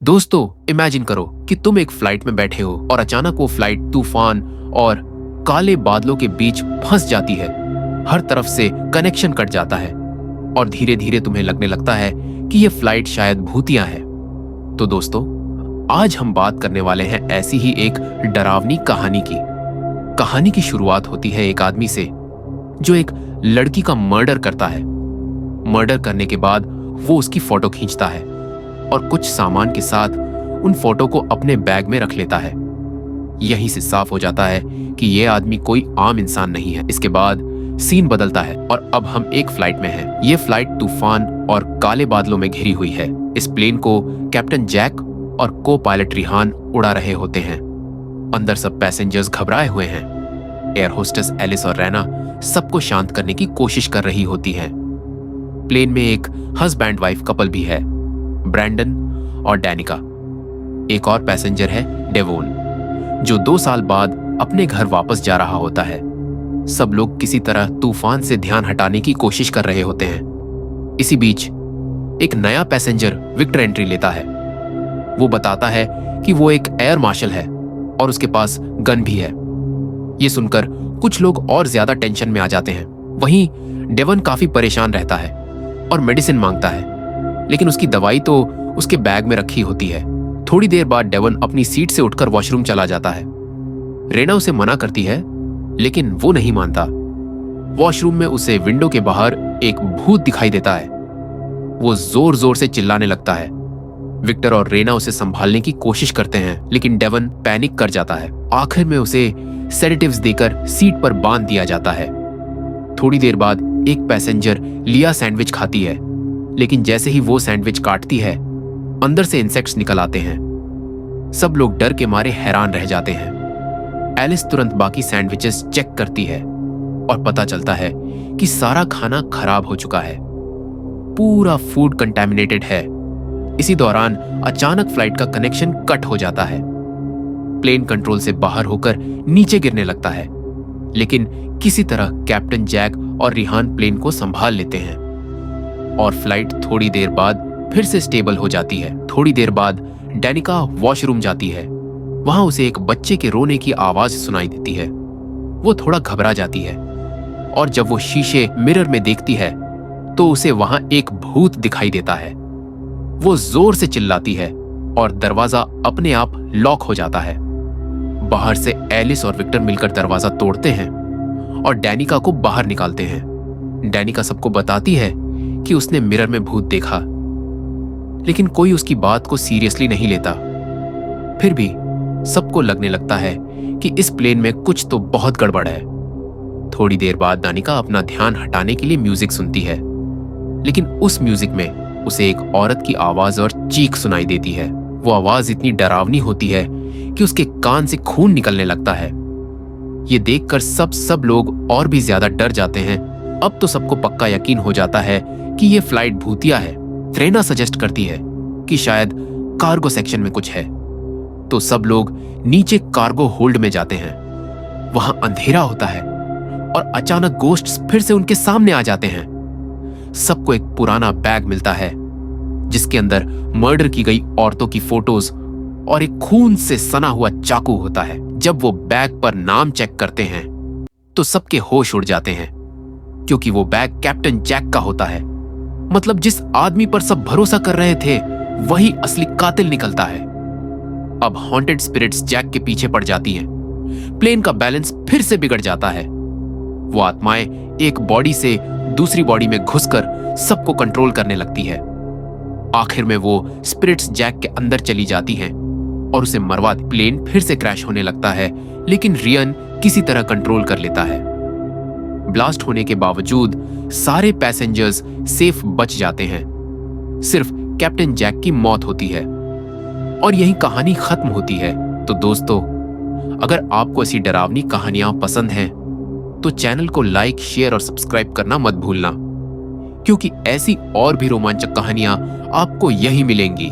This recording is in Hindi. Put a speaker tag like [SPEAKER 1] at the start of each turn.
[SPEAKER 1] दोस्तों, इमेजिन करो कि तुम एक फ्लाइट में बैठे हो और अचानक वो फ्लाइट तूफान और काले बादलों के बीच फंस जाती है। हर तरफ से कनेक्शन कट जाता है और धीरे धीरे तुम्हें लगने लगता है कि ये फ्लाइट शायद भूतिया है। तो दोस्तों, आज हम बात करने वाले हैं ऐसी ही एक डरावनी कहानी की। कहानी की शुरुआत होती है एक आदमी से जो एक लड़की का मर्डर करता है। मर्डर करने के बाद वो उसकी फोटो खींचता है और कुछ सामान के साथ उन फोटो को अपने बैग में रख लेता है। यहीं से साफ हो जाता है कि ये आदमी कोई आम इंसान नहीं है। इसके बाद सीन बदलता है और अब हम एक फ्लाइट में हैं। ये फ्लाइट तूफान और काले बादलों में घिरी हुई है। इस प्लेन को कैप्टन जैक और को पायलट रिहान उड़ा रहे होते हैं। अंदर सब पैसेंजर्स घबराए हुए हैं। एयर होस्टेस एलिस और रैना सबको शांत करने की कोशिश कर रही होती है। प्लेन में एक हस्बैंड वाइफ कपल भी है, ब्रैंडन और डैनिका। एक और पैसेंजर है डेवोन, जो 2 साल बाद अपने घर वापस जा रहा होता है। सब लोग किसी तरह तूफान से ध्यान हटाने की कोशिश कर रहे होते हैं। इसी बीच एक नया पैसेंजर विक्टर एंट्री लेता है। वो बताता है कि वो एक एयर मार्शल है और उसके पास गन भी है। ये सुनकर कुछ लोग और ज्यादा टेंशन में आ जाते हैं। वहीं डेवन काफी परेशान रहता है और मेडिसिन मांगता है, लेकिन उसकी दवाई तो उसके बैग में रखी होती है। थोड़ी देर बाद डेवन अपनी सीट से उठकर वॉशरूम चला जाता है। रेना उसे मना करती है, लेकिन वो नहीं मानता। वॉशरूम में उसे विंडो के बाहर एक भूत दिखाई देता है। वो जोर जोर से चिल्लाने लगता है। विक्टर और रेना उसे संभालने की कोशिश करते हैं, लेकिन डेवन पैनिक कर जाता है। आखिर में उसे सेडेटिव्स देकर सीट पर बांध दिया जाता है। थोड़ी देर बाद एक पैसेंजर लिया सैंडविच खाती है, लेकिन जैसे ही वो सैंडविच काटती है, अंदर से इंसेक्ट्स निकल आते हैं। सब लोग डर के मारे हैरान रह जाते हैं। एलिस तुरंत बाकी सैंडविचेस चेक करती है और पता चलता है कि सारा खाना खराब हो चुका है। पूरा फूड कंटामिनेटेड है। इसी दौरान अचानक फ्लाइट का कनेक्शन कट हो जाता है। प्लेन कंट्रोल से बाहर होकर नीचे गिरने लगता है, लेकिन किसी तरह कैप्टन जैक और रिहान प्लेन को संभाल लेते हैं और फ्लाइट थोड़ी देर बाद फिर से स्टेबल हो जाती है। थोड़ी देर बाद डैनिका वॉशरूम जाती है। वहां उसे एक बच्चे के रोने की आवाज सुनाई देती है। वो थोड़ा घबरा जाती है और जब वो शीशे मिरर में देखती है तो उसे वहां एक भूत दिखाई देता है। वो जोर से चिल्लाती है और दरवाजा अपने आप लॉक हो जाता है। बाहर से एलिस और विक्टर मिलकर दरवाजा तोड़ते हैं और डैनिका को बाहर निकालते हैं। डैनिका सबको बताती है कि उसने मिरर में भूत देखा, लेकिन कोई उसकी बात को सीरियसली नहीं लेता। फिर भी सबको लगने लगता है कि इस प्लेन में कुछ तो बहुत गड़बड़ है। थोड़ी देर बाद दानिका अपना ध्यान हटाने के लिए म्यूजिक सुनती है, लेकिन उस म्यूजिक में उसे एक औरत की आवाज और चीख सुनाई देती है। वो आवाज इतनी डरावनी होती है कि उसके कान से खून निकलने लगता है। ये देखकर सब लोग और भी ज्यादा डर जाते हैं। अब तो सबको पक्का यकीन हो जाता है कि ये फ्लाइट भूतिया है। रेना सजेस्ट करती है कि शायद कार्गो सेक्शन में कुछ है, तो सब लोग नीचे कार्गो होल्ड में जाते हैं। वहां अंधेरा होता है और अचानक गोस्ट्स फिर से उनके सामने आ जाते हैं। सबको एक पुराना बैग मिलता है जिसके अंदर मर्डर की गई औरतों की फोटोज और एक खून से सना हुआ चाकू होता है। जब वो बैग पर नाम चेक करते हैं तो सबके होश उड़ जाते हैं, क्योंकि वो बैग कैप्टन जैक का होता है। मतलब जिस आदमी पर सब भरोसा कर रहे थे वही असली कातिल निकलता है। अब हॉन्टेड स्पिरिट्स जैक के पीछे पड़ जाती हैं। प्लेन का बैलेंस फिर से बिगड़ जाता है। वो आत्माएं एक बॉडी से दूसरी बॉडी में घुसकर सबको कंट्रोल करने लगती है। आखिर में वो स्पिरिट्स जैक के अंदर चली जाती हैं और उसे मरवा दी। प्लेन फिर से क्रैश होने लगता है, लेकिन रियन किसी तरह कंट्रोल कर लेता है। ब्लास्ट होने के बावजूद सारे पैसेंजर्स सेफ बच जाते हैं। सिर्फ कैप्टन जैक की मौत होती है और यही कहानी खत्म होती है। तो दोस्तों, अगर आपको ऐसी डरावनी कहानियां पसंद हैं तो चैनल को लाइक, शेयर और सब्सक्राइब करना मत भूलना, क्योंकि ऐसी और भी रोमांचक कहानियां आपको यहीं मिलेंगी।